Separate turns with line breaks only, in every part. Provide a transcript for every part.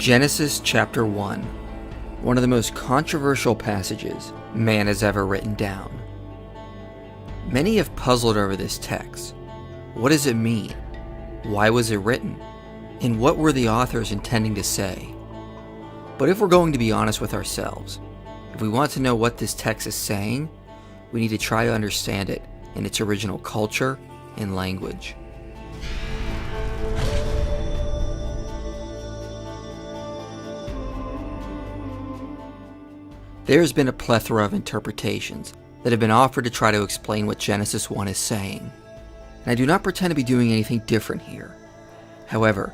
Genesis chapter 1, one of the most controversial passages man has ever written down. Many have puzzled over this text. What does it mean? Why was it written? And what were the authors intending to say? But if we're going to be honest with ourselves, if we want to know what this text is saying, we need to try to understand it in its original culture and language. There has been a plethora of interpretations that have been offered to try to explain what Genesis 1 is saying, and I do not pretend to be doing anything different here. However,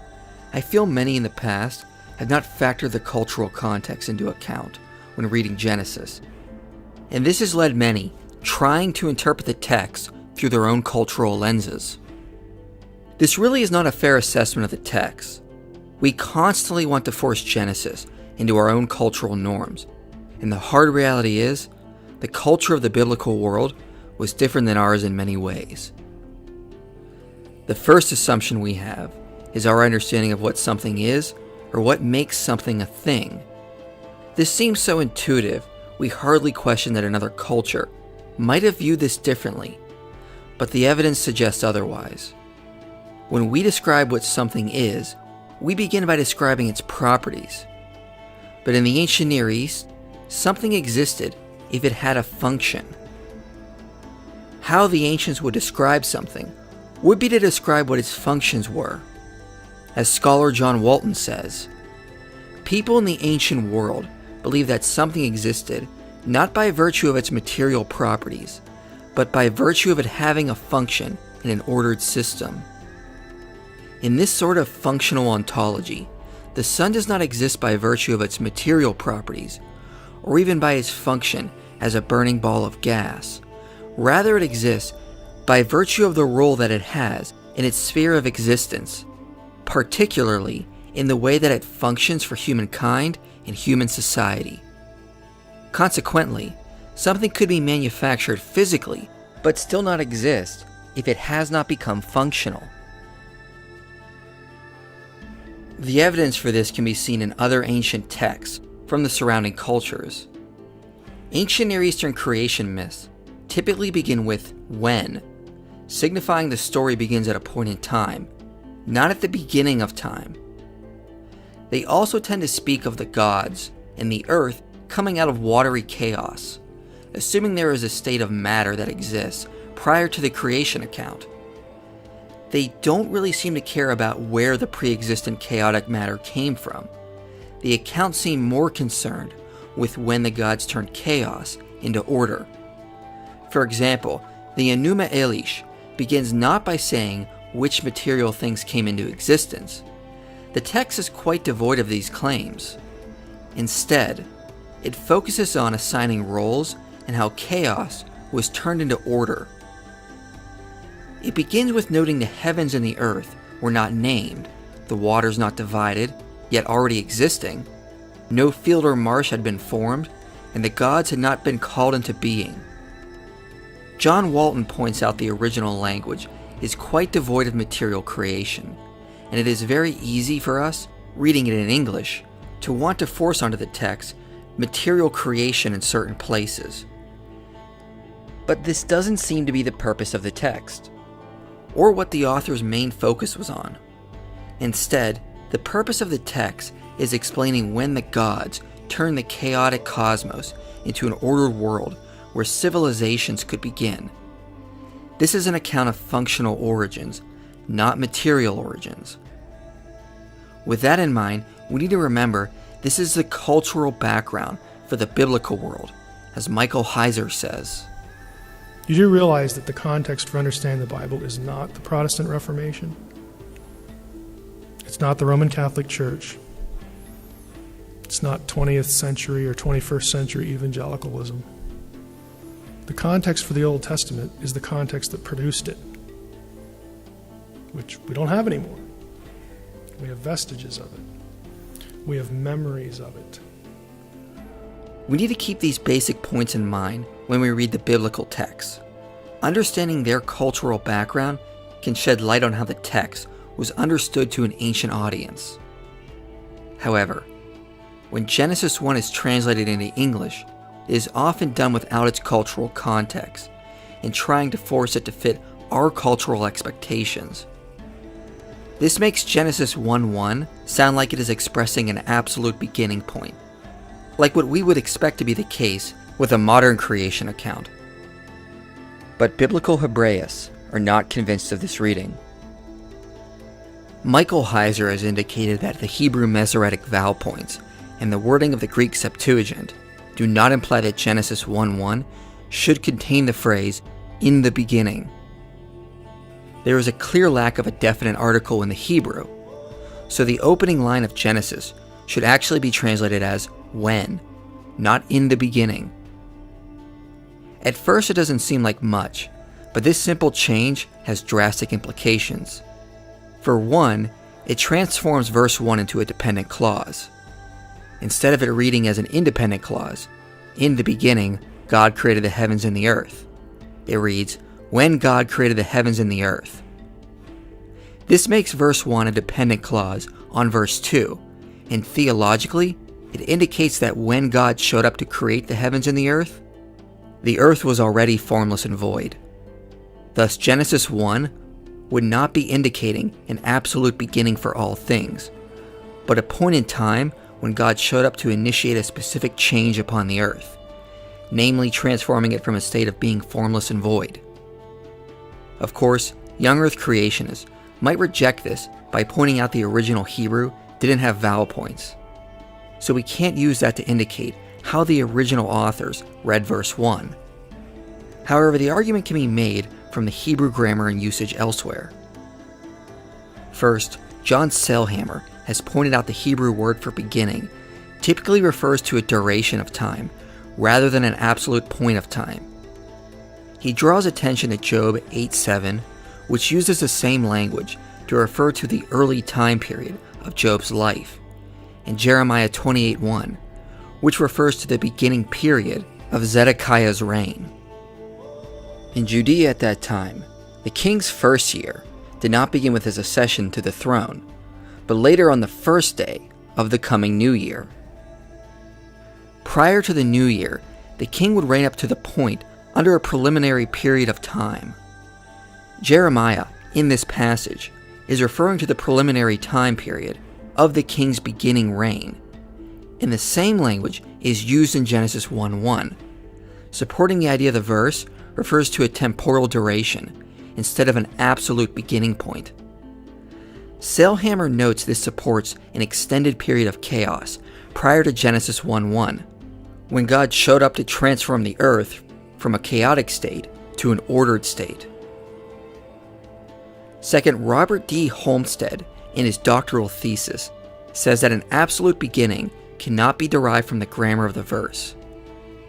I feel many in the past have not factored the cultural context into account when reading Genesis, and this has led many trying to interpret the text through their own cultural lenses. This really is not a fair assessment of the text. We constantly want to force Genesis into our own cultural norms, and the hard reality is, the culture of the biblical world was different than ours in many ways. The first assumption we have is our understanding of what something is, or what makes something a thing. This seems so intuitive, we hardly question that another culture might have viewed this differently, but the evidence suggests otherwise. When we describe what something is, we begin by describing its properties. But in the ancient Near East, something existed if it had a function. How the ancients would describe something would be to describe what its functions were. As scholar John Walton says, people in the ancient world believed that something existed not by virtue of its material properties, but by virtue of it having a function in an ordered system. In this sort of functional ontology, the sun does not exist by virtue of its material properties, or even by its function as a burning ball of gas. Rather, it exists by virtue of the role that it has in its sphere of existence, particularly in the way that it functions for humankind and human society. Consequently, something could be manufactured physically, but still not exist if it has not become functional. The evidence for this can be seen in other ancient texts from the surrounding cultures. Ancient Near Eastern creation myths typically begin with when, signifying the story begins at a point in time, not at the beginning of time. They also tend to speak of the gods and the earth coming out of watery chaos, assuming there is a state of matter that exists prior to the creation account. They don't really seem to care about where the pre-existent chaotic matter came from. The accounts seem more concerned with when the gods turned chaos into order. For example, the Enuma Elish begins not by saying which material things came into existence. The text is quite devoid of these claims. Instead, it focuses on assigning roles and how chaos was turned into order. It begins with noting the heavens and the earth were not named, the waters not divided, yet already existing, no field or marsh had been formed, and the gods had not been called into being. John Walton points out the original language is quite devoid of material creation, and it is very easy for us, reading it in English, to want to force onto the text material creation in certain places. But this doesn't seem to be the purpose of the text, or what the author's main focus was on. Instead, the purpose of the text is explaining when the gods turned the chaotic cosmos into an ordered world where civilizations could begin. This is an account of functional origins, not material origins. With that in mind, we need to remember this is the cultural background for the biblical world, as Michael says.
You do realize that the context for understanding the Bible is not the Protestant Reformation. It's not the Roman Catholic Church. It's not 20th century or 21st century evangelicalism. The context for the Old Testament is the context that produced it, which we don't have anymore. We have vestiges of it. We have memories of it.
We need to keep these basic points in mind when we read the biblical text. Understanding their cultural background can shed light on how the text was understood to an ancient audience. However, when Genesis 1 is translated into English, it is often done without its cultural context, and trying to force it to fit our cultural expectations. This makes Genesis 1:1 sound like it is expressing an absolute beginning point, like what we would expect to be the case with a modern creation account. But biblical Hebraists are not convinced of this reading. Michael Heiser has indicated that the Hebrew Masoretic vowel points and the wording of the Greek Septuagint do not imply that Genesis 1:1 should contain the phrase, "in the beginning." There is a clear lack of a definite article in the Hebrew, so the opening line of Genesis should actually be translated as "when," not "in the beginning." At first it doesn't seem like much, but this simple change has drastic implications. For one, it transforms verse 1 into a dependent clause. Instead of it reading as an independent clause, "In the beginning, God created the heavens and the earth," it reads, "When God created the heavens and the earth." This makes verse 1 a dependent clause on verse 2, and theologically, it indicates that when God showed up to create the heavens and the earth was already formless and void. Thus, Genesis 1 would not be indicating an absolute beginning for all things, but a point in time when God showed up to initiate a specific change upon the earth, namely transforming it from a state of being formless and void. Of course, young earth creationists might reject this by pointing out the original Hebrew didn't have vowel points, so we can't use that to indicate how the original authors read verse 1. However, the argument can be made from the Hebrew grammar and usage elsewhere. First, John Sailhamer has pointed out the Hebrew word for beginning typically refers to a duration of time rather than an absolute point of time. He draws attention to Job 8:7, which uses the same language to refer to the early time period of Job's life, and Jeremiah 28:1, which refers to the beginning period of Zedekiah's reign. In Judea at that time, the king's first year did not begin with his accession to the throne, but later on the first day of the coming new year. Prior to the new year, the king would reign up to the point under a preliminary period of time. Jeremiah, in this passage, is referring to the preliminary time period of the king's beginning reign, and the same language is used in Genesis 1:1, supporting the idea the verse refers to a temporal duration instead of an absolute beginning point. Sailhamer notes this supports an extended period of chaos prior to Genesis 1:1, when God showed up to transform the earth from a chaotic state to an ordered state. Second, Robert D. Homestead, in his doctoral thesis, says that an absolute beginning cannot be derived from the grammar of the verse.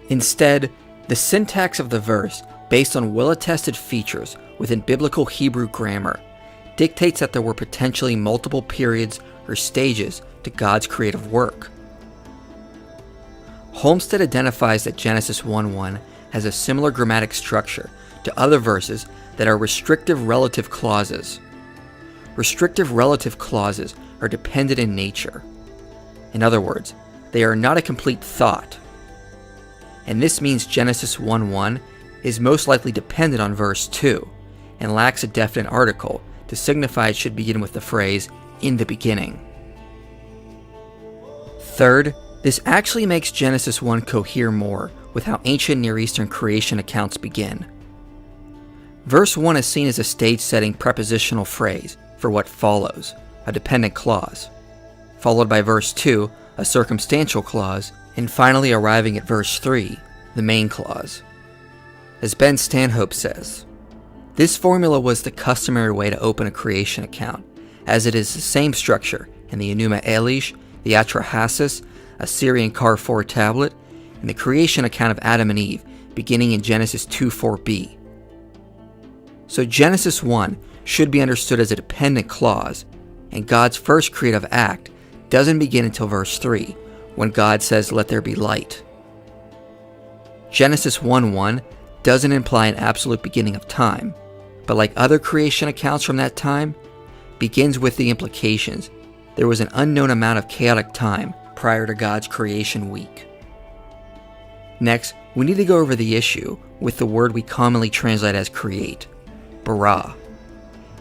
Instead, the syntax of the verse, based on well-attested features within biblical Hebrew grammar, dictates that there were potentially multiple periods or stages to God's creative work. Homestead identifies that Genesis 1:1 has a similar grammatic structure to other verses that are restrictive relative clauses. Restrictive relative clauses are dependent in nature. In other words, they are not a complete thought. And this means Genesis 1:1 is most likely dependent on verse 2 and lacks a definite article to signify it should begin with the phrase, "in the beginning." Third, this actually makes Genesis 1 cohere more with how ancient Near Eastern creation accounts begin. Verse 1 is seen as a stage-setting prepositional phrase for what follows, a dependent clause, followed by verse 2, a circumstantial clause, and finally arriving at verse 3, the main clause. As Ben Stanhope says, this formula was the customary way to open a creation account, as it is the same structure in the Enuma Elish, the Atrahasis, Assyrian Carrefour tablet, and the creation account of Adam and Eve, beginning in Genesis 2:4b. So Genesis 1 should be understood as a dependent clause, and God's first creative act doesn't begin until verse 3, when God says, "Let there be light." Genesis 1:1 doesn't imply an absolute beginning of time, but like other creation accounts from that time, begins with the implications there was an unknown amount of chaotic time prior to God's creation week. Next, we need to go over the issue with the word we commonly translate as create, bara.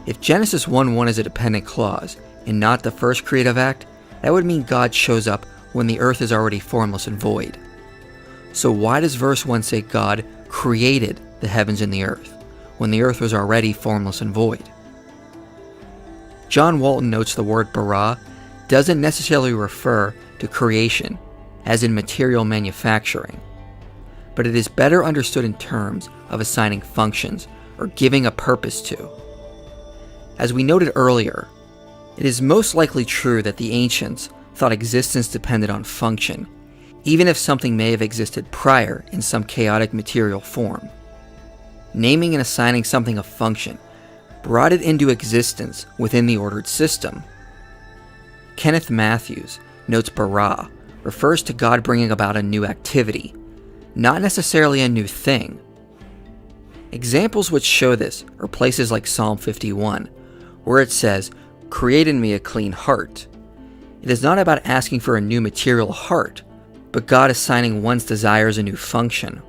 If Genesis 1:1 is a dependent clause and not the first creative act, that would mean God shows up when the earth is already formless and void. So why does verse 1 say God created the heavens and the earth when the earth was already formless and void? John Walton notes the word bara doesn't necessarily refer to creation, as in material manufacturing, but it is better understood in terms of assigning functions or giving a purpose to. As we noted earlier, it is most likely true that the ancients thought existence depended on function, even if something may have existed prior in some chaotic material form. Naming and assigning something a function brought it into existence within the ordered system. Kenneth Matthews notes bara refers to God bringing about a new activity, not necessarily a new thing. Examples which show this are places like Psalm 51, where it says, "Create in me a clean heart." It is not about asking for a new material heart, but God assigning one's desires a new function.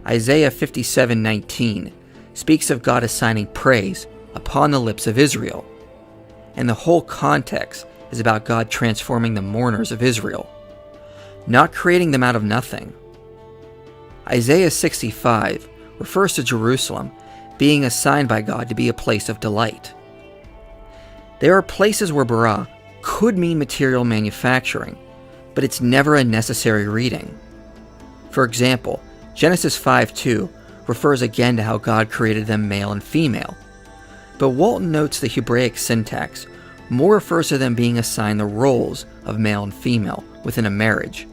Isaiah 57:19 speaks of God assigning praise upon the lips of Israel, and the whole context is about God transforming the mourners of Israel, not creating them out of nothing. Isaiah 65 refers to Jerusalem being assigned by God to be a place of delight. There are places where bara could mean material manufacturing, but it's never a necessary reading. For example, Genesis 5:2 refers again to how God created them male and female, but Walton notes the Hebraic syntax more refers to them being assigned the roles of male and female within a marriage,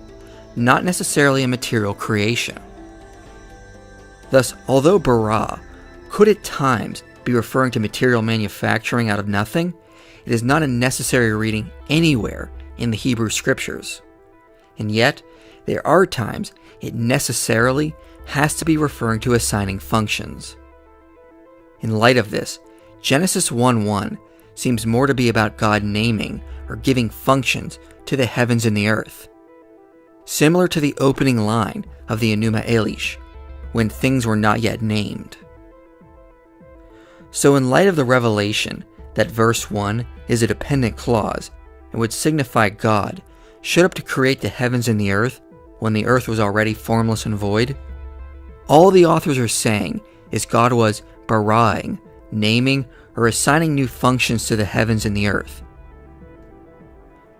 not necessarily a material creation. Thus, although bara could at times be referring to material manufacturing out of nothing, it is not a necessary reading anywhere in the Hebrew Scriptures. And yet, there are times it necessarily has to be referring to assigning functions. In light of this, Genesis 1:1 seems more to be about God naming or giving functions to the heavens and the earth, similar to the opening line of the Enuma Elish, when things were not yet named. So in light of the revelation that verse 1 is a dependent clause and would signify God showed up to create the heavens and the earth when the earth was already formless and void, all the authors are saying is God was baraing, naming, or assigning new functions to the heavens and the earth.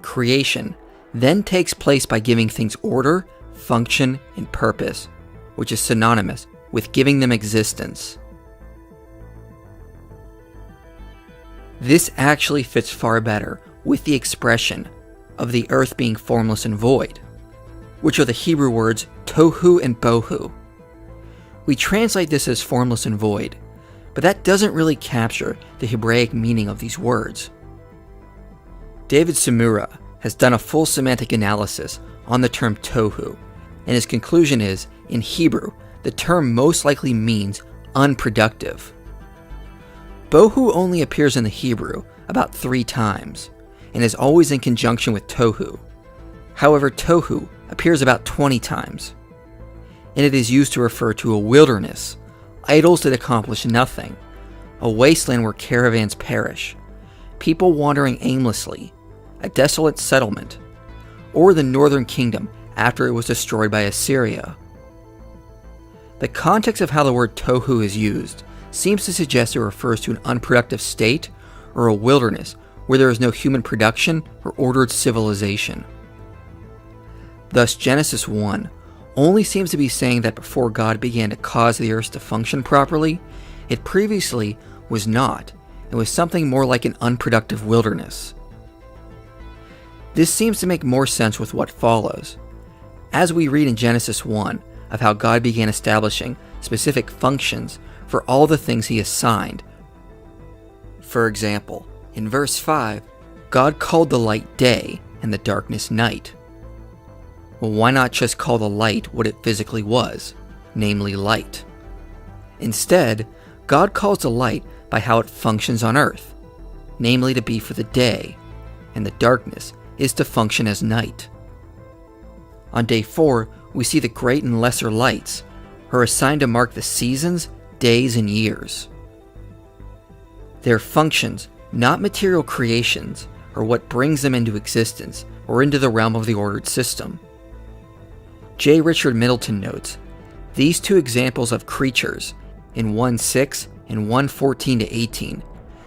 Creation then takes place by giving things order, function, and purpose, which is synonymous with giving them existence. This actually fits far better with the expression of the earth being formless and void, which are the Hebrew words tohu and bohu. We translate this as formless and void, but that doesn't really capture the Hebraic meaning of these words. David Samura has done a full semantic analysis on the term tohu, and his conclusion is, in Hebrew, the term most likely means unproductive. Bohu only appears in the Hebrew about 3 times, and is always in conjunction with tohu. However, tohu appears about 20 times, and it is used to refer to a wilderness, idols that accomplish nothing, a wasteland where caravans perish, people wandering aimlessly, a desolate settlement, or the northern kingdom after it was destroyed by Assyria. The context of how the word tohu is used seems to suggest it refers to an unproductive state or a wilderness where there is no human production or ordered civilization. Thus, Genesis 1 only seems to be saying that before God began to cause the earth to function properly, it previously was not, and was something more like an unproductive wilderness. This seems to make more sense with what follows, as we read in Genesis 1 of how God began establishing specific functions for all the things he assigned. For example, in verse 5, God called the light day and the darkness night. Well, why not just call the light what it physically was, namely light? Instead, God calls the light by how it functions on earth, namely to be for the day, and the darkness is to function as night. On day 4, we see the great and lesser lights are assigned to mark the seasons, days, and years. Their functions, not material creations, are what brings them into existence or into the realm of the ordered system. J. Richard Middleton notes, these two examples of creatures in 1:6 and 1:14-18,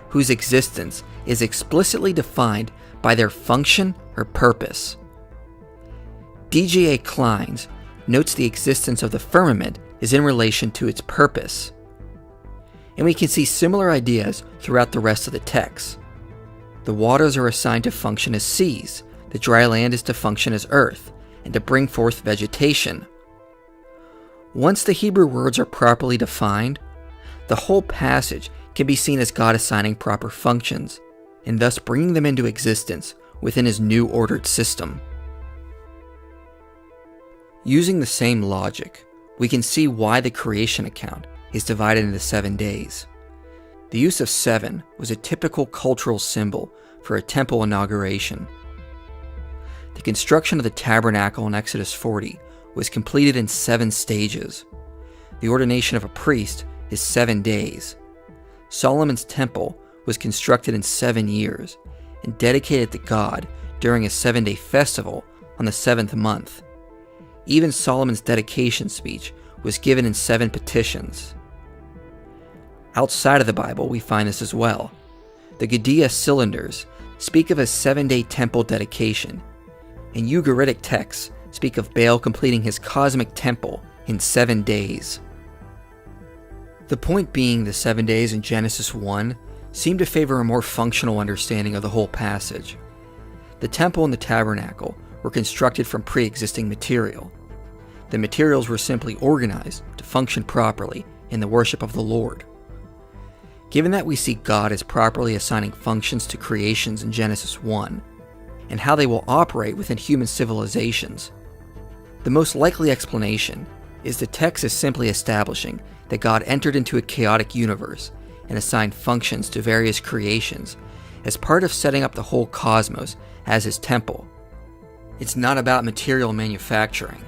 whose existence is explicitly defined by their function or purpose. D.J.A. Kleins notes the existence of the firmament is in relation to its purpose. And we can see similar ideas throughout the rest of the text. The waters are assigned to function as seas, the dry land is to function as earth, and to bring forth vegetation. Once the Hebrew words are properly defined, the whole passage can be seen as God assigning proper functions, and thus bringing them into existence within His new ordered system. Using the same logic, we can see why the creation account is divided into 7 days. The use of 7 was a typical cultural symbol for a temple inauguration. The construction of the tabernacle in Exodus 40 was completed in 7 stages. The ordination of a priest is 7 days. Solomon's temple was constructed in 7 years and dedicated to God during a 7-day festival on the 7th month. Even Solomon's dedication speech was given in 7 petitions. Outside of the Bible, we find this as well. The Gudea cylinders speak of a 7-day temple dedication, and Ugaritic texts speak of Baal completing his cosmic temple in 7 days. The point being, the 7 days in Genesis 1 seem to favor a more functional understanding of the whole passage. The temple and the tabernacle were constructed from pre-existing material. The materials were simply organized to function properly in the worship of the Lord. Given that we see God as properly assigning functions to creations in Genesis 1, and how they will operate within human civilizations, the most likely explanation is the text is simply establishing that God entered into a chaotic universe and assigned functions to various creations as part of setting up the whole cosmos as His temple. It's not about material manufacturing,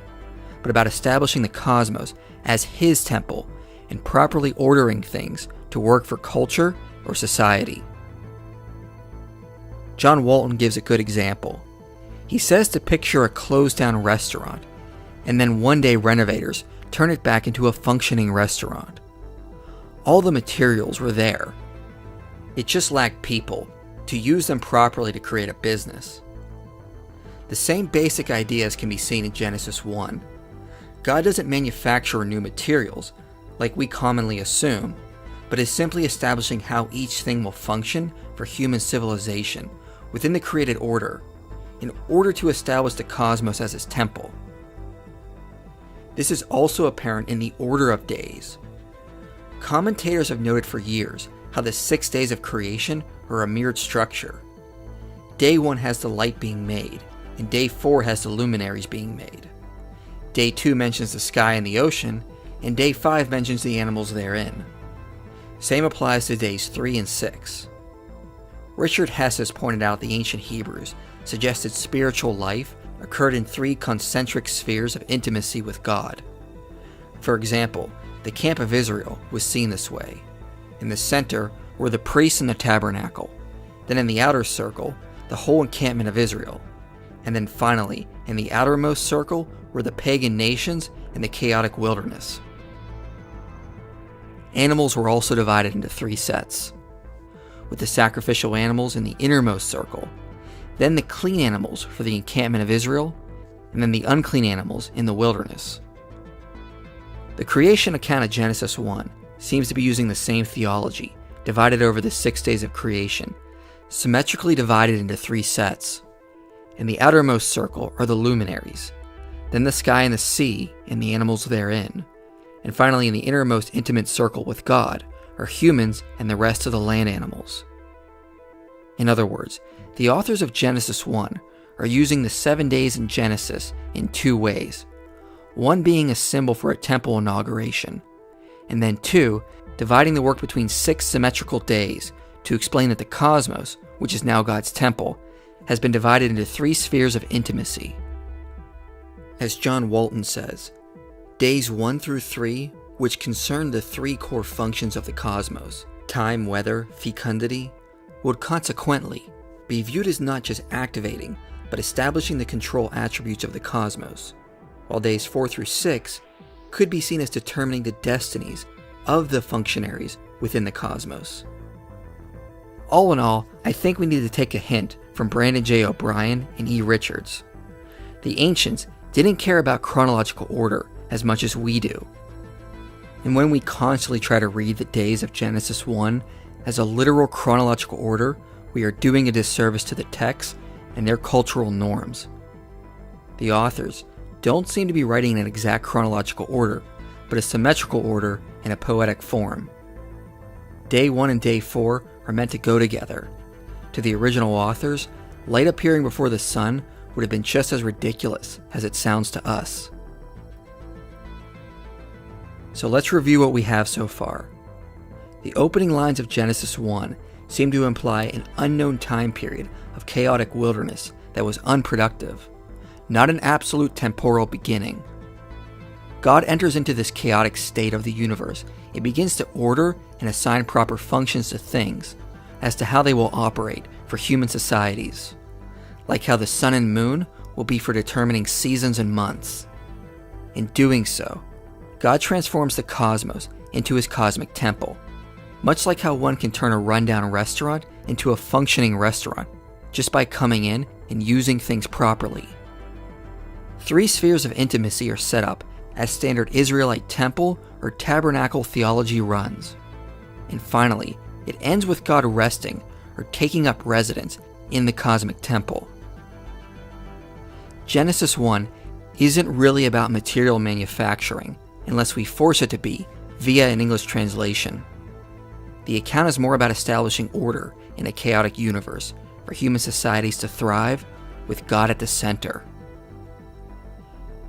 but about establishing the cosmos as His temple and properly ordering things to work for culture or society. John Walton gives a good example. He says to picture a closed-down restaurant, and then one day renovators turn it back into a functioning restaurant. All the materials were there. It just lacked people to use them properly to create a business. The same basic ideas can be seen in Genesis 1. God doesn't manufacture new materials, like we commonly assume, but is simply establishing how each thing will function for human civilization within the created order, in order to establish the cosmos as His temple. This is also apparent in the order of days. Commentators have noted for years how the 6 days of creation are a mirrored structure. Day 1 has the light being made, and day 4 has the luminaries being made. Day 2 mentions the sky and the ocean, and day 5 mentions the animals therein. Same applies to days 3 and 6. Richard Hess has pointed out the ancient Hebrews suggested spiritual life occurred in 3 concentric spheres of intimacy with God. For example, the camp of Israel was seen this way. In the center were the priests in the tabernacle, then in the outer circle, the whole encampment of Israel, and then finally, in the outermost circle were the pagan nations and the chaotic wilderness. Animals were also divided into 3 sets, with the sacrificial animals in the innermost circle, then the clean animals for the encampment of Israel, and then the unclean animals in the wilderness. The creation account of Genesis 1 seems to be using the same theology, divided over the 6 days of creation, symmetrically divided into 3 sets. In the outermost circle are the luminaries, then the sky and the sea and the animals therein, and finally in the innermost intimate circle with God are humans and the rest of the land animals. In other words, the authors of Genesis 1 are using the 7 days in Genesis in 2 ways, one being a symbol for a temple inauguration, and then 2, dividing the work between 6 symmetrical days to explain that the cosmos, which is now God's temple, has been divided into 3 spheres of intimacy. As John Walton says, days 1 through 3, which concern the 3 core functions of the cosmos, time, weather, fecundity, would consequently be viewed as not just activating, but establishing the control attributes of the cosmos, while days 4 through 6 could be seen as determining the destinies of the functionaries within the cosmos. All in all, I think we need to take a hint from Brandon J. O'Brien and E. Richards. The ancients didn't care about chronological order as much as we do. And when we constantly try to read the days of Genesis 1 as a literal chronological order, we are doing a disservice to the text and their cultural norms. The authors don't seem to be writing in an exact chronological order, but a symmetrical order in a poetic form. Day 1 and Day 4 are meant to go together. To the original authors, light appearing before the sun would have been just as ridiculous as it sounds to us. So let's review what we have so far. The opening lines of Genesis 1 seem to imply an unknown time period of chaotic wilderness that was unproductive, not an absolute temporal beginning. God enters into this chaotic state of the universe and begins to order and assign proper functions to things as to how they will operate for human societies, like how the sun and moon will be for determining seasons and months. In doing so, God transforms the cosmos into his cosmic temple, much like how one can turn a rundown restaurant into a functioning restaurant just by coming in and using things properly. 3 spheres of intimacy are set up as standard Israelite temple or tabernacle theology runs. And finally, it ends with God resting or taking up residence in the cosmic temple. Genesis 1 isn't really about material manufacturing unless we force it to be via an English translation. The account is more about establishing order in a chaotic universe for human societies to thrive with God at the center.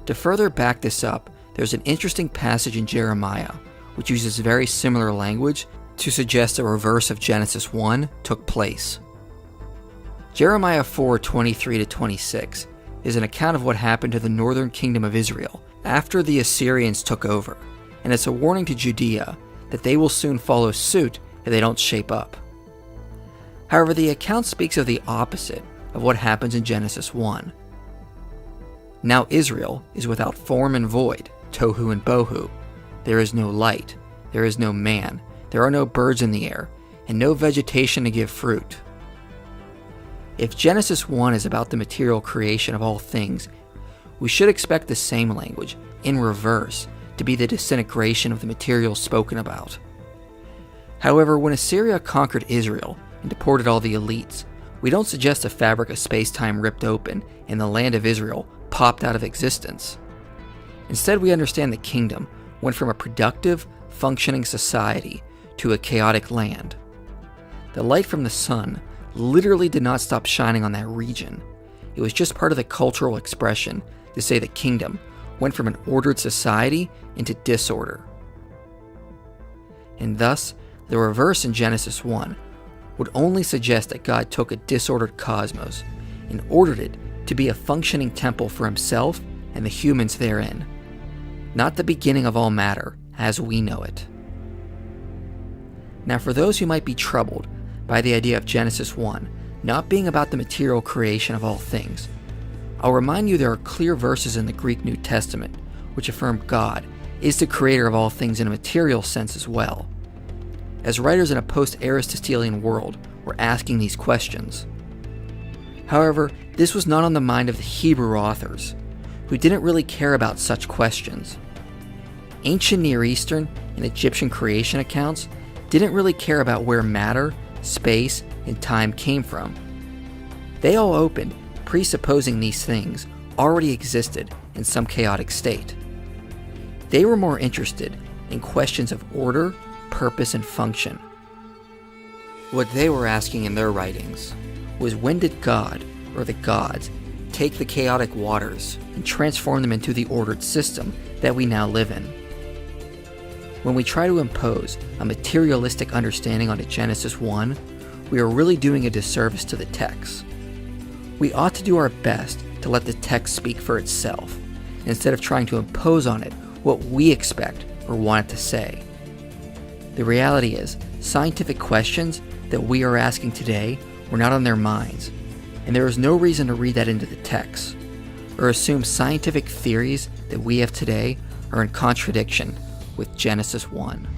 To further back this up, there's an interesting passage in Jeremiah which uses very similar language to suggest a reverse of Genesis 1 took place. Jeremiah 4:23-26 is an account of what happened to the northern kingdom of Israel after the Assyrians took over, and it's a warning to Judea that they will soon follow suit if they don't shape up. However, the account speaks of the opposite of what happens in Genesis 1. Now Israel is without form and void, tohu and bohu. There is no light, there is no man, there are no birds in the air, and no vegetation to give fruit. If Genesis 1 is about the material creation of all things, we should expect the same language, in reverse, to be the disintegration of the material spoken about. However, when Assyria conquered Israel and deported all the elites, we don't suggest the fabric of space-time ripped open and the land of Israel popped out of existence. Instead, we understand the kingdom went from a productive, functioning society to a chaotic land. The light from the sun literally did not stop shining on that region. It was just part of the cultural expression to say the kingdom went from an ordered society into disorder. And thus, the reverse in Genesis 1 would only suggest that God took a disordered cosmos and ordered it to be a functioning temple for himself and the humans therein, not the beginning of all matter as we know it. Now, for those who might be troubled by the idea of Genesis 1 not being about the material creation of all things, I'll remind you there are clear verses in the Greek New Testament which affirm God is the creator of all things in a material sense as well, as writers in a post-Aristotelian world were asking these questions. However, this was not on the mind of the Hebrew authors, who didn't really care about such questions. Ancient Near Eastern and Egyptian creation accounts didn't really care about where matter, space, and time came from. They all opened presupposing these things already existed in some chaotic state. They were more interested in questions of order, purpose, and function. What they were asking in their writings was, when did God, or the gods, take the chaotic waters and transform them into the ordered system that we now live in? When we try to impose a materialistic understanding onto Genesis 1, we are really doing a disservice to the text. We ought to do our best to let the text speak for itself, instead of trying to impose on it what we expect or want it to say. The reality is, scientific questions that we are asking today were not on their minds, and there is no reason to read that into the text, or assume scientific theories that we have today are in contradiction with Genesis 1.